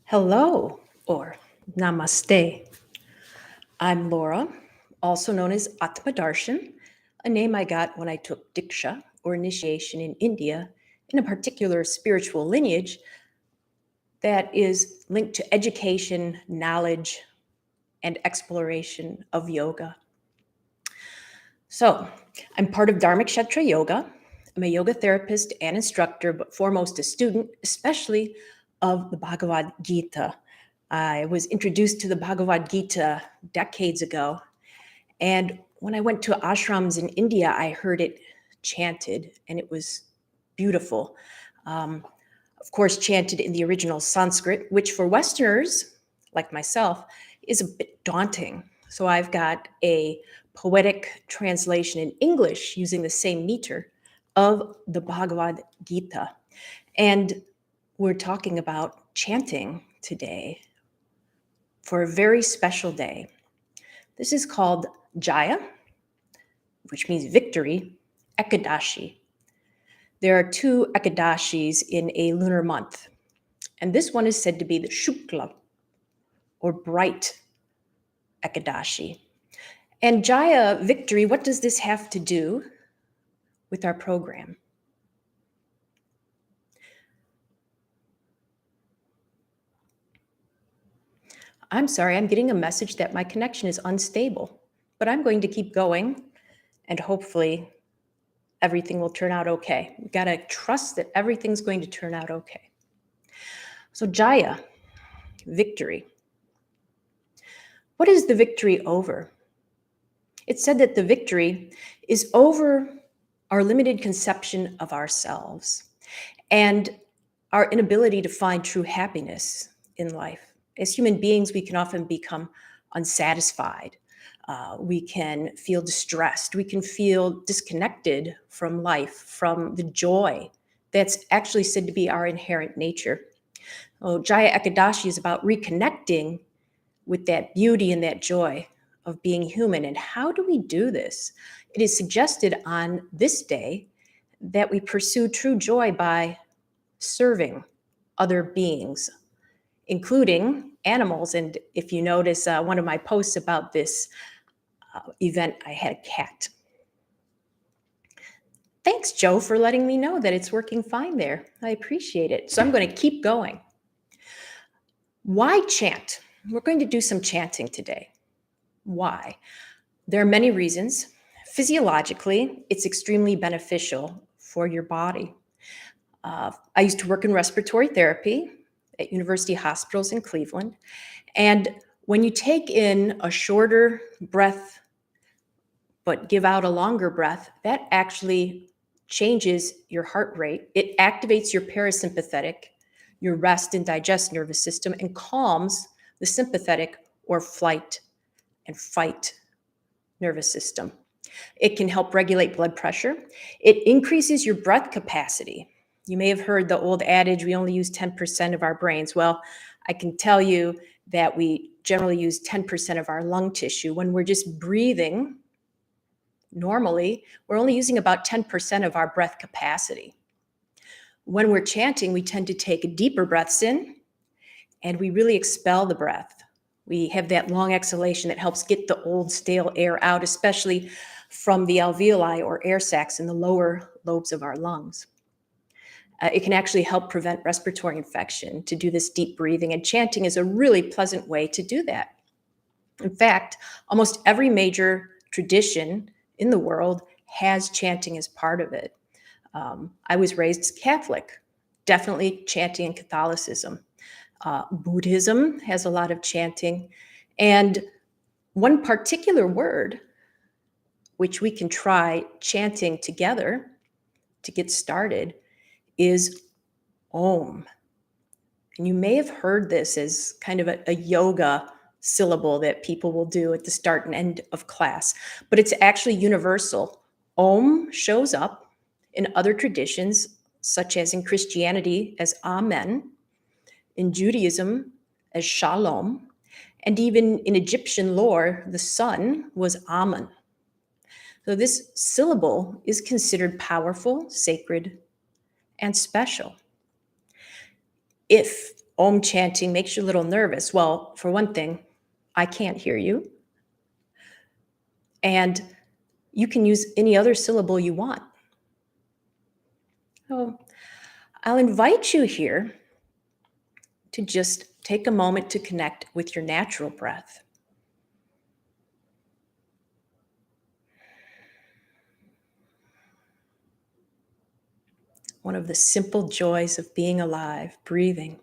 Hello, or namaste. I'm Laura, also known as Atmadarshan, a name I got when I took Diksha, or initiation in India, in a particular spiritual lineage that is linked to education, knowledge, and exploration of yoga. So, I'm part of Dharmakshetra Yoga. I'm a yoga therapist and instructor, but foremost a student, especially of the Bhagavad Gita. I was introduced to the Bhagavad Gita decades ago. And when I went to ashrams in India, I heard it chanted, and it was beautiful. Um, of course, chanted in the original Sanskrit, which for Westerners like myself is a bit daunting. So I've got a poetic translation in English using the same meter of the Bhagavad Gita. And we're talking about chanting today for a very special day. This is called Jaya, which means victory, Ekadashi. There are two Ekadashis in a lunar month, and this one is said to be the Shukla, or bright Ekadashi. And Jaya, victory, what does this have to do with our program? I'm sorry, I'm getting a message that my connection is unstable, but I'm going to keep going, and hopefully everything will turn out okay. You gotta trust that everything's going to turn out okay. So Jaya, victory. What is the victory over? It's said that the victory is over our limited conception of ourselves and our inability to find true happiness in life. As human beings, we can often become unsatisfied. We can feel distressed. We can feel disconnected from life, from the joy that's actually said to be our inherent nature. Jaya Ekadashi is about reconnecting with that beauty and that joy of being human. And how do we do this? It is suggested on this day that we pursue true joy by serving other beings, including animals. And if you notice one of my posts about this event, I had a cat. Thanks, Joe, for letting me know that it's working fine there. I appreciate it. So I'm going to keep going. Why chant? We're going to do some chanting today. Why? There are many reasons. Physiologically, it's extremely beneficial for your body. I used to work in respiratory therapy at university hospitals in Cleveland. And when you take in a shorter breath, but give out a longer breath, that actually changes your heart rate. It activates your parasympathetic, your rest and digest nervous system, and calms the sympathetic or flight and fight nervous system. It can help regulate blood pressure. It increases your breath capacity. You may have heard the old adage, we only use 10% of our brains. Well, I can tell you that we generally use 10% of our lung tissue. When we're just breathing normally, we're only using about 10% of our breath capacity. When we're chanting, we tend to take deeper breaths in, and we really expel the breath. We have that long exhalation that helps get the old stale air out, especially from the alveoli or air sacs in the lower lobes of our lungs. It can actually help prevent respiratory infection to do this deep breathing, and chanting is a really pleasant way to do that. In fact, almost every major tradition in the world has chanting as part of it. I was raised Catholic, definitely chanting in Catholicism. Buddhism has a lot of chanting. And one particular word, which we can try chanting together to get started, is Om. And you may have heard this as kind of a yoga syllable that people will do at the start and end of class, but it's actually universal. Om shows up in other traditions, such as in Christianity as Amen, in Judaism as Shalom, and even in Egyptian lore, the sun was Amun. So this syllable is considered powerful, sacred, and special. If Om chanting makes you a little nervous. Well, for one thing, I can't hear you. And you can use any other syllable you want. So I'll invite you here to just take a moment to connect with your natural breath. One of the simple joys of being alive, breathing.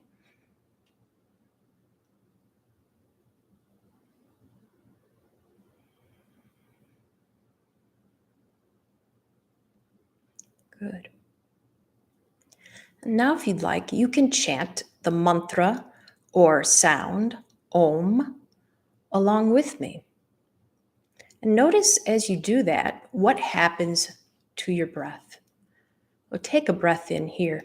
Good. And now, if you'd like, you can chant the mantra or sound, Om, along with me. And notice as you do that, what happens to your breath. Well, take a breath in here.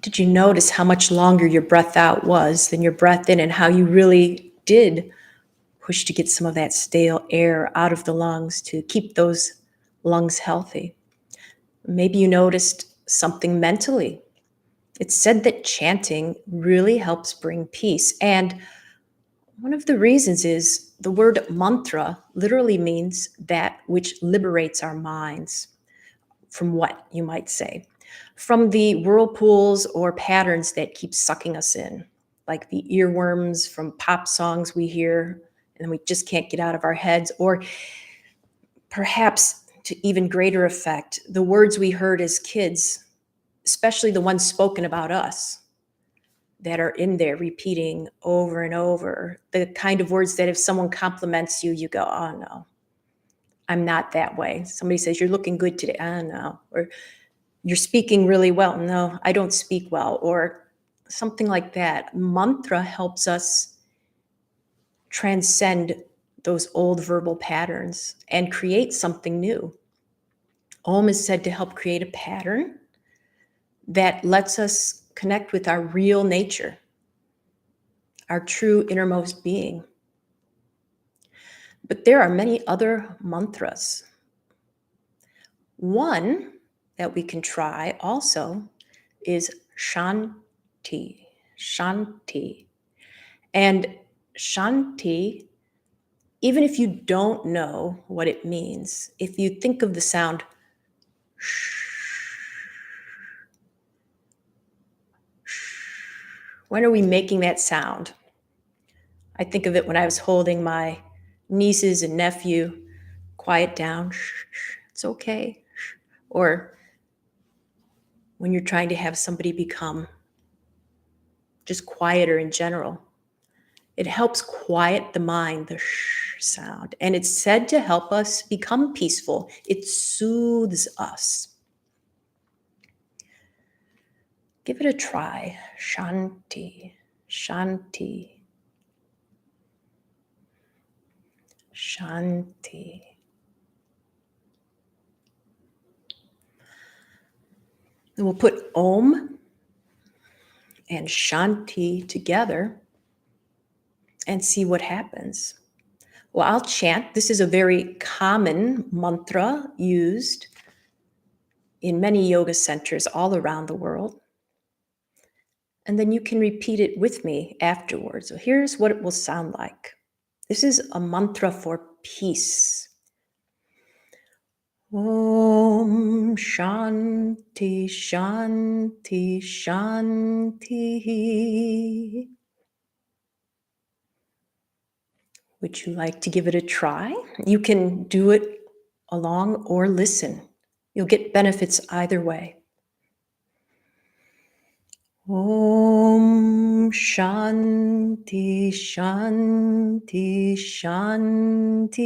Did you notice how much longer your breath out was than your breath in, and how you really did push to get some of that stale air out of the lungs to keep those lungs healthy? Maybe you noticed something mentally. It's said that chanting really helps bring peace. And one of the reasons is the word mantra literally means that which liberates our minds. From what, you might say? From the whirlpools or patterns that keep sucking us in, like the earworms from pop songs we hear and we just can't get out of our heads, or perhaps to even greater effect, the words we heard as kids, especially the ones spoken about us, that are in there repeating over and over. The kind of words that if someone compliments you, you go, oh no, I'm not that way. Somebody says, you're looking good today. Oh no. Or you're speaking really well. No, I don't speak well. Or something like that. Mantra helps us transcend those old verbal patterns and create something new. Om is said to help create a pattern that lets us connect with our real nature, our true innermost being. But there are many other mantras. One that we can try also is Shanti. Shanti. And Shanti, even if you don't know what it means, if you think of the sound sh, when are we making that sound? I think of it when I was holding my nieces and nephew. Quiet down. It's okay. Or when you're trying to have somebody become just quieter in general. It helps quiet the mind, the sh sound. And it's said to help us become peaceful. It soothes us. Give it a try. Shanti, Shanti, Shanti. And we'll put Om and Shanti together and see what happens. Well, I'll chant. This is a very common mantra used in many yoga centers all around the world. And then you can repeat it with me afterwards. So here's what it will sound like. This is a mantra for peace. Om Shanti Shanti Shanti. Would you like to give it a try? You can do it along or listen. You'll get benefits either way. Om Shanti Shanti Shanti.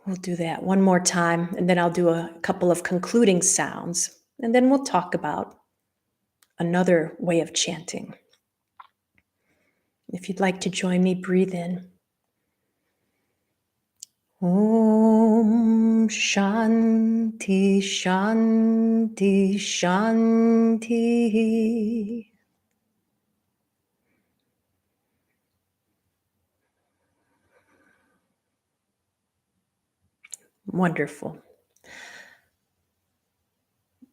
We'll do that one more time, and then I'll do a couple of concluding sounds, and then we'll talk about another way of chanting. If you'd like to join me, breathe in. Om Shanti Shanti Shanti. Wonderful.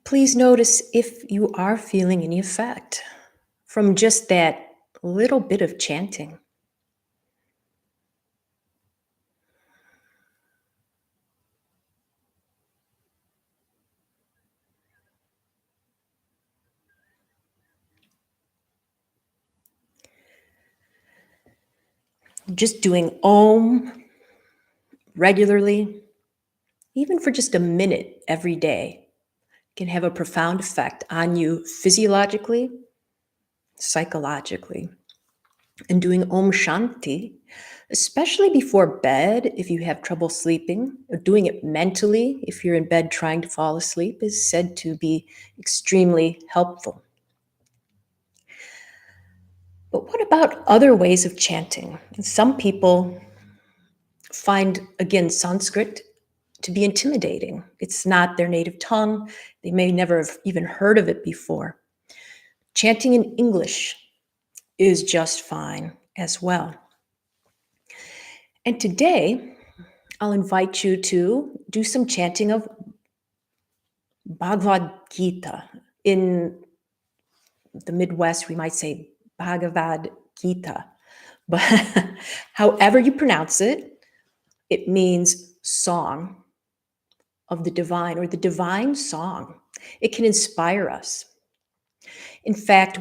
Please notice if you are feeling any effect from just that little bit of chanting. Just doing Om regularly, even for just a minute every day, can have a profound effect on you physiologically, psychologically. And doing Om Shanti, especially before bed if you have trouble sleeping, or doing it mentally if you're in bed trying to fall asleep, is said to be extremely helpful. But what about other ways of chanting? Some people find, again, Sanskrit to be intimidating. It's not their native tongue. They may never have even heard of it before. Chanting in English is just fine as well. And today, I'll invite you to do some chanting of Bhagavad Gita. In the Midwest, we might say Bhagavad Gita. But however you pronounce it, it means song of the divine or the divine song. It can inspire us. In fact,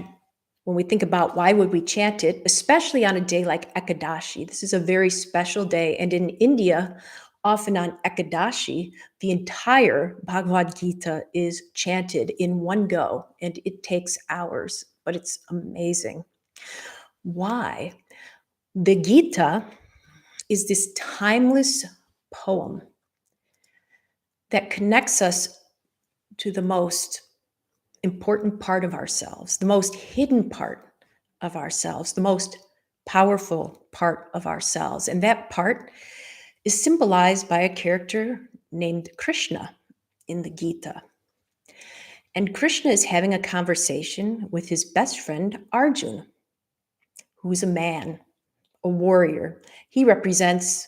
when we think about why would we chant it, especially on a day like Ekadashi, this is a very special day. And in India, often on Ekadashi, the entire Bhagavad Gita is chanted in one go, and it takes hours, but it's amazing. Why? The Gita is this timeless poem that connects us to the most important part of ourselves, the most hidden part of ourselves, the most powerful part of ourselves. And that part is symbolized by a character named Krishna in the Gita. And Krishna is having a conversation with his best friend, Arjun, who's a man, a warrior. He represents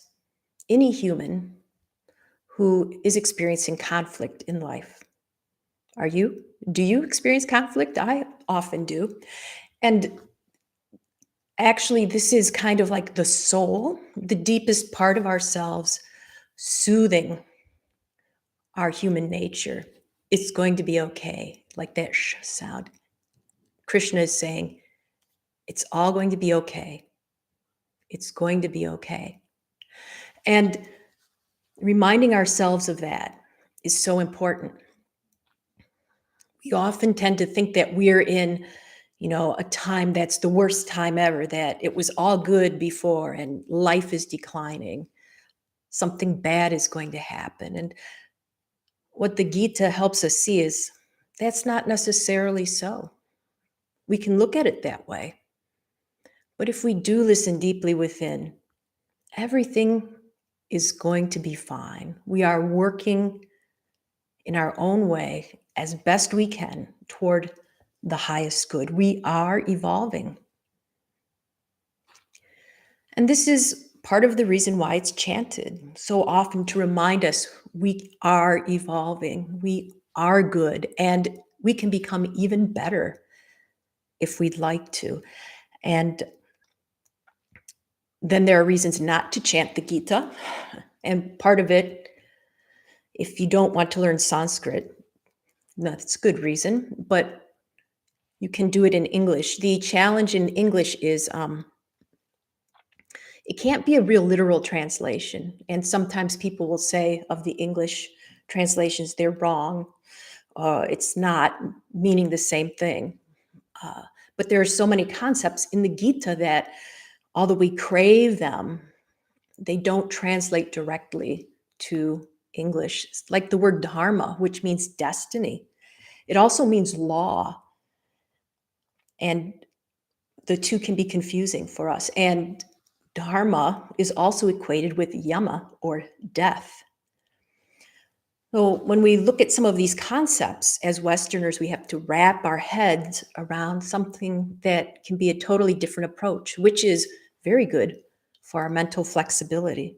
any human who is experiencing conflict in life. Are you? Do you experience conflict? I often do. And actually, this is kind of like the soul, the deepest part of ourselves, soothing our human nature. It's going to be okay, like that sh sound. Krishna is saying, it's all going to be okay. It's going to be okay. And reminding ourselves of that is so important. We often tend to think that we're in, a time that's the worst time ever, that it was all good before and life is declining. Something bad is going to happen. And what the Gita helps us see is that's not necessarily so. We can look at it that way. But if we do listen deeply within, everything is going to be fine. We are working in our own way as best we can toward the highest good. We are evolving. And this is part of the reason why it's chanted so often, to remind us we are evolving, we are good, and we can become even better if we'd like to. And then there are reasons not to chant the Gita. And part of it, if you don't want to learn Sanskrit, that's a good reason, but you can do it in English. The challenge in English is it can't be a real literal translation. And sometimes people will say of the English translations, they're wrong. It's not meaning the same thing. But there are so many concepts in the Gita that, although we crave them, they don't translate directly to English. It's like the word dharma, which means destiny. It also means law. And the two can be confusing for us. And Dharma is also equated with yama, or death. So when we look at some of these concepts as Westerners, we have to wrap our heads around something that can be a totally different approach, which is very good for our mental flexibility,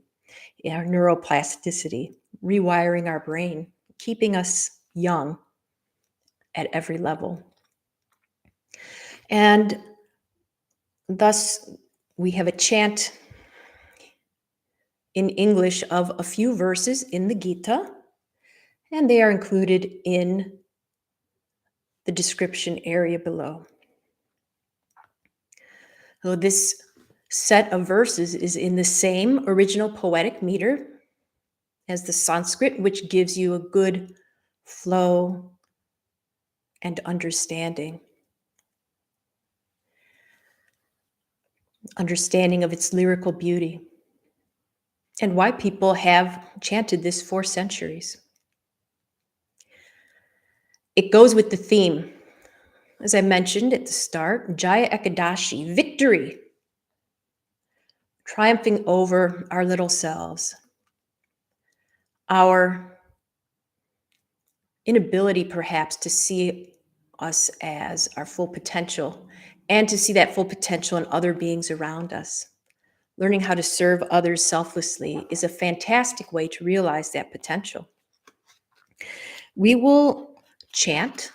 our neuroplasticity, rewiring our brain, keeping us young at every level. And thus, we have a chant in English of a few verses in the Gita, and they are included in the description area below. So this set of verses is in the same original poetic meter as the Sanskrit, which gives you a good flow and understanding of its lyrical beauty and why people have chanted this for centuries. It goes with the theme. As I mentioned at the start, Jaya Ekadashi, victory, triumphing over our little selves, our inability perhaps to see us as our full potential and to see that full potential in other beings around us. Learning how to serve others selflessly is a fantastic way to realize that potential. We will chant.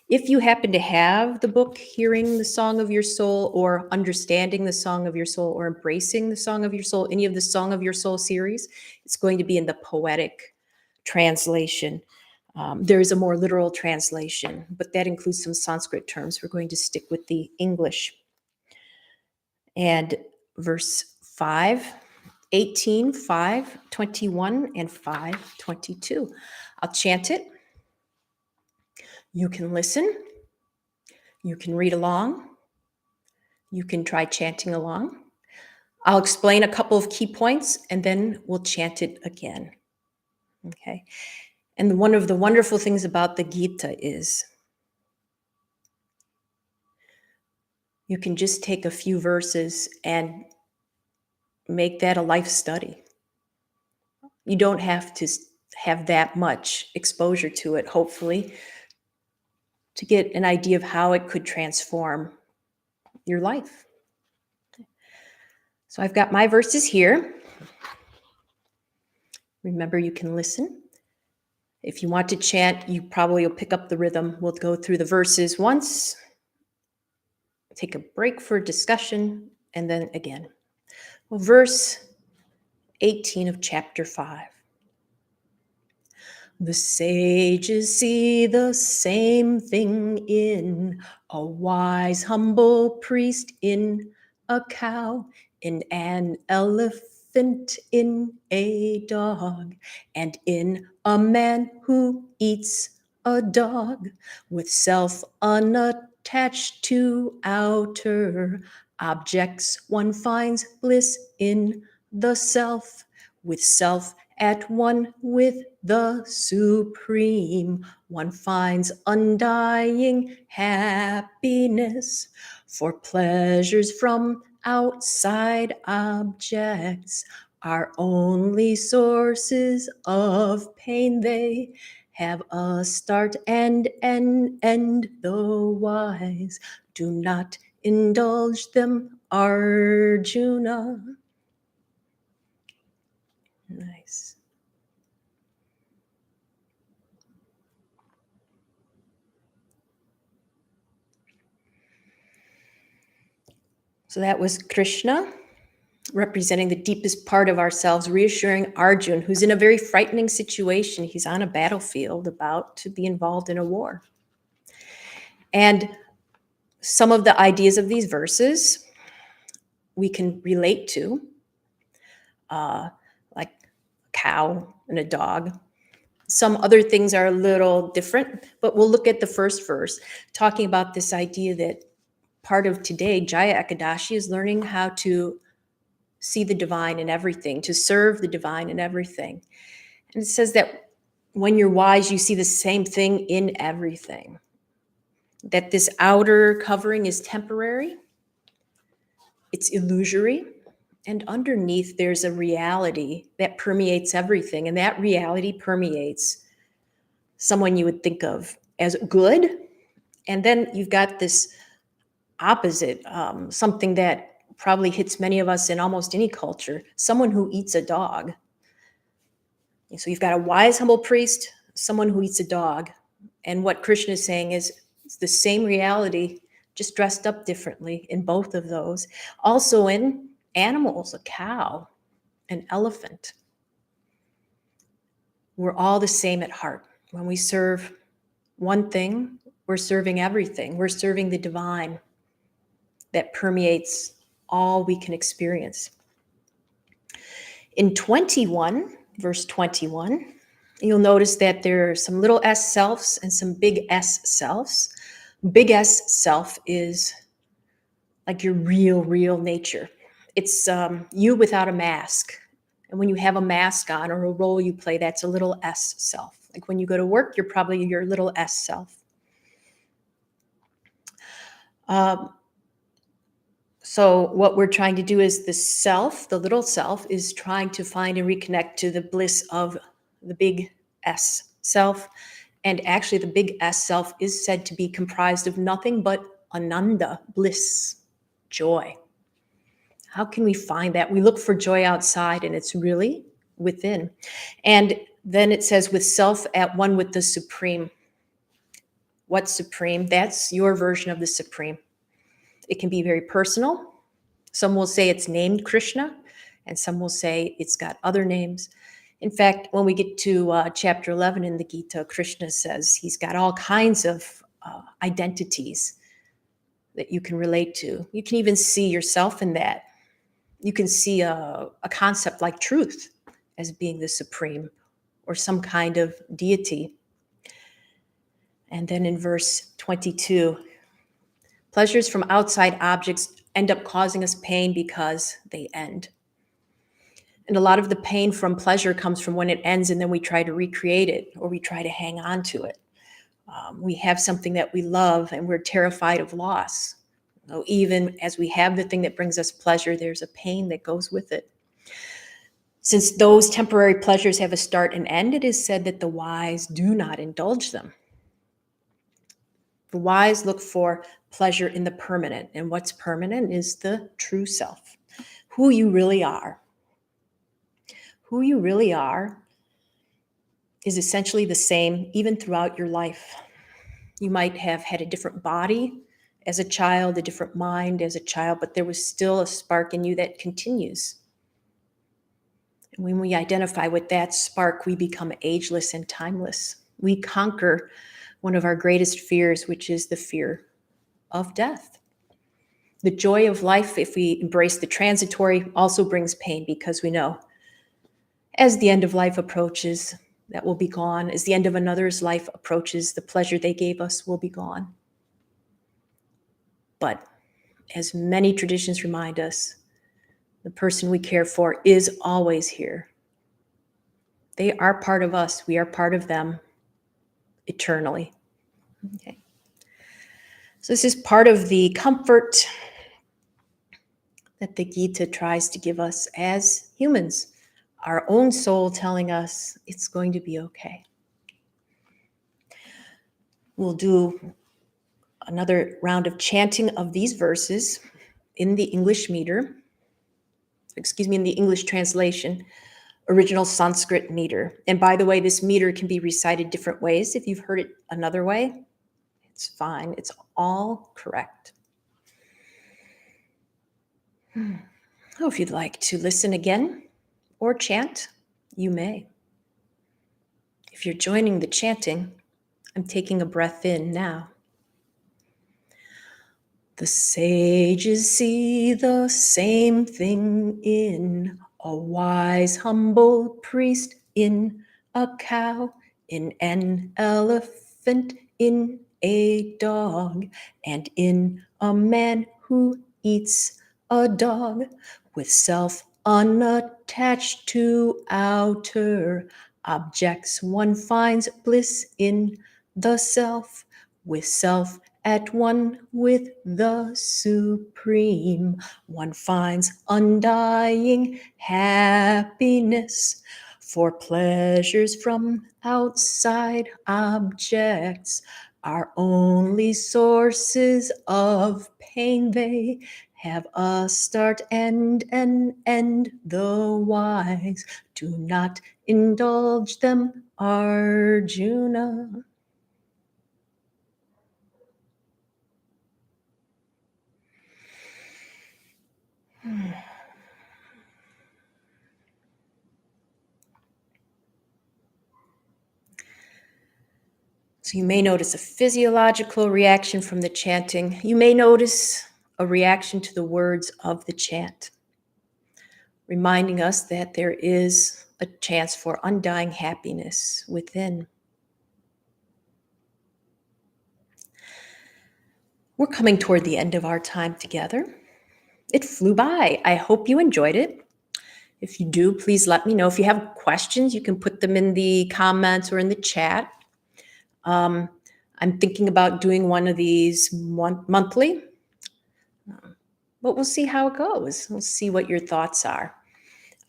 If you happen to have the book Hearing the Song of Your Soul, or Understanding the Song of Your Soul, or Embracing the Song of Your Soul, any of the Song of Your Soul series, it's going to be in the poetic translation. There is a more literal translation, but that includes some Sanskrit terms. We're going to stick with the English. And verse 5, 18, 5, 21, and 5, 22. I'll chant it. You can listen. You can read along. You can try chanting along. I'll explain a couple of key points, and then we'll chant it again. Okay? And one of the wonderful things about the Gita is you can just take a few verses and make that a life study. You don't have to have that much exposure to it, hopefully, to get an idea of how it could transform your life. So I've got my verses here. Remember, you can listen. If you want to chant, you probably will pick up the rhythm. We'll go through the verses once, take a break for discussion, and then again. Well, verse 18 of chapter 5. The sages see the same thing in a wise, humble priest, in a cow, in an elephant, in a dog, and in a man who eats a dog, with self unattached to outer objects. One finds bliss in the self, with self at one with the supreme. One finds undying happiness, for pleasures from outside objects are only sources of pain. They have a start and an end. The wise do not indulge them, Arjuna. Nice. So that was Krishna representing the deepest part of ourselves, reassuring Arjun, who's in a very frightening situation. He's on a battlefield about to be involved in a war. And some of the ideas of these verses we can relate to, like a cow and a dog. Some other things are a little different, but we'll look at the first verse, talking about this idea that part of today, Jaya Ekadashi, is learning how to see the divine in everything, to serve the divine in everything. And it says that when you're wise, you see the same thing in everything. That this outer covering is temporary, it's illusory, And underneath, there's a reality that permeates everything. And that reality permeates someone you would think of as good. And then you've got this opposite, something that probably hits many of us in almost any culture, someone who eats a dog. So you've got a wise, humble priest, someone who eats a dog. And what Krishna is saying is it's the same reality, just dressed up differently in both of those. Also in animals, a cow, an elephant. We're all the same at heart. When we serve one thing, we're serving everything. We're serving the divine that permeates all we can experience. In 21, verse 21, you'll notice that there are some little s selves and some big S selves. Big S self is like your real nature. It's you without a mask. And when you have a mask on or a role you play, that's a little S self. Like when you go to work, you're probably your little S self. So what we're trying to do is the self, the little self, is trying to find and reconnect to the bliss of the big S self. And actually, the big S self is said to be comprised of nothing but ananda, bliss, joy. How can we find that? We look for joy outside, and it's really within. And then it says, with self at one with the supreme. What's supreme? That's your version of the supreme. It can be very personal. Some will say it's named Krishna, and some will say it's got other names. In fact, when we get to chapter 11 in the Gita, Krishna says he's got all kinds of identities that you can relate to. You can even see yourself in that. You can see a concept like truth as being the supreme or some kind of deity. And then in verse 22, pleasures from outside objects end up causing us pain because they end. And a lot of the pain from pleasure comes from when it ends and then we try to recreate it or we try to hang on to it. We have something that we love and we're terrified of loss. So even as we have the thing that brings us pleasure, there's a pain that goes with it. Since those temporary pleasures have a start and end, it is said that the wise do not indulge them. The wise look for pleasure in the permanent, and what's permanent is the true self, who you really are. Who you really are is essentially the same even throughout your life. You might have had a different body as a child, a different mind as a child, but there was still a spark in you that continues. And when we identify with that spark, we become ageless and timeless. We conquer one of our greatest fears, which is the fear of death. The joy of life, if we embrace the transitory, also brings pain because we know as the end of life approaches, that will be gone. As the end of another's life approaches, the pleasure they gave us will be gone. But as many traditions remind us, the person we care for is always here. They are part of us. We are part of them eternally. Okay. So this is part of the comfort that the Gita tries to give us as humans. Our own soul telling us it's going to be okay. We'll do another round of chanting of these verses in the English meter, in the English translation, original Sanskrit meter. And by the way, this meter can be recited different ways. If you've heard it another way, it's fine. It's all correct. Oh, if you'd like to listen again or chant, you may. If you're joining the chanting, I'm taking a breath in now. The sages see the same thing in a wise, humble priest, in a cow, in an elephant, in a dog, and in a man who eats a dog, with self unattached to outer objects. One finds bliss in the self, with self at one with the Supreme, one finds undying happiness. For pleasures from outside objects are only sources of pain. They have a start and an end. The wise do not indulge them, Arjuna. So you may notice a physiological reaction from the chanting. You may notice a reaction to the words of the chant, reminding us that there is a chance for undying happiness within. We're coming toward the end of our time together. It flew by. I hope you enjoyed it. If you do, please let me know. If you have questions, you can put them in the comments or in the chat. I'm thinking about doing one of these monthly, but we'll see how it goes. We'll see what your thoughts are.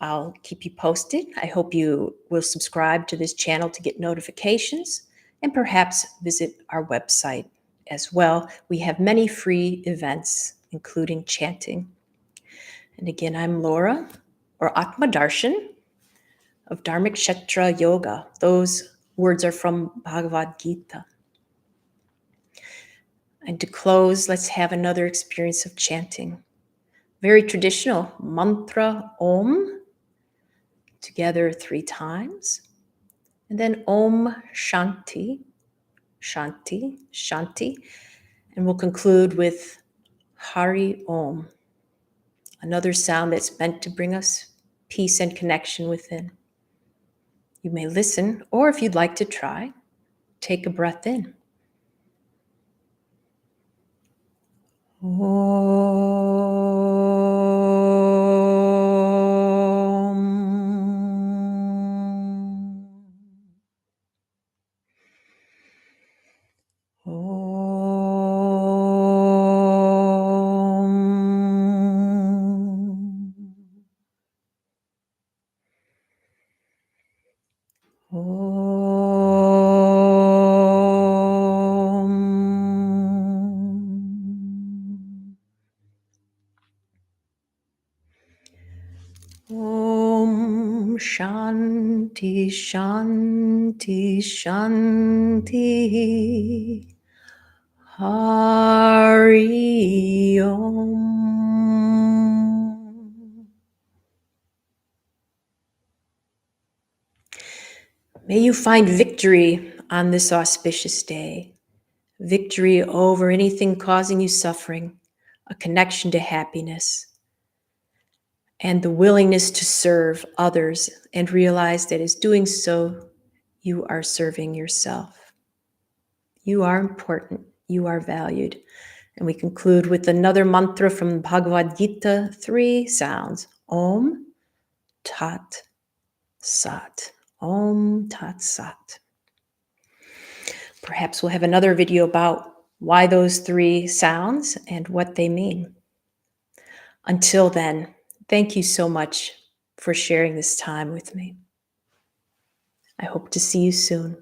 I'll keep you posted. I hope you will subscribe to this channel to get notifications and perhaps visit our website as well. We have many free events, including chanting. And again, I'm Laura, or Atma Darshan, of Dharmic Kshetra Yoga. Those words are from Bhagavad Gita. And to close, let's have another experience of chanting. Very traditional mantra Om, together 3 times. And then Om Shanti, Shanti, Shanti. And we'll conclude with Hari Om, another sound that's meant to bring us peace and connection within. You may listen, or if you'd like to try, take a breath in. Om Shanti Shanti Shanti Hari Om. May you find victory on this auspicious day, victory over anything causing you suffering, a connection to happiness, and the willingness to serve others and realize that as doing so, you are serving yourself. You are important. You are valued. And we conclude with another mantra from Bhagavad Gita, 3 sounds. Om Tat Sat. Om Tat Sat. Perhaps we'll have another video about why those 3 sounds and what they mean. Until then, thank you so much for sharing this time with me. I hope to see you soon.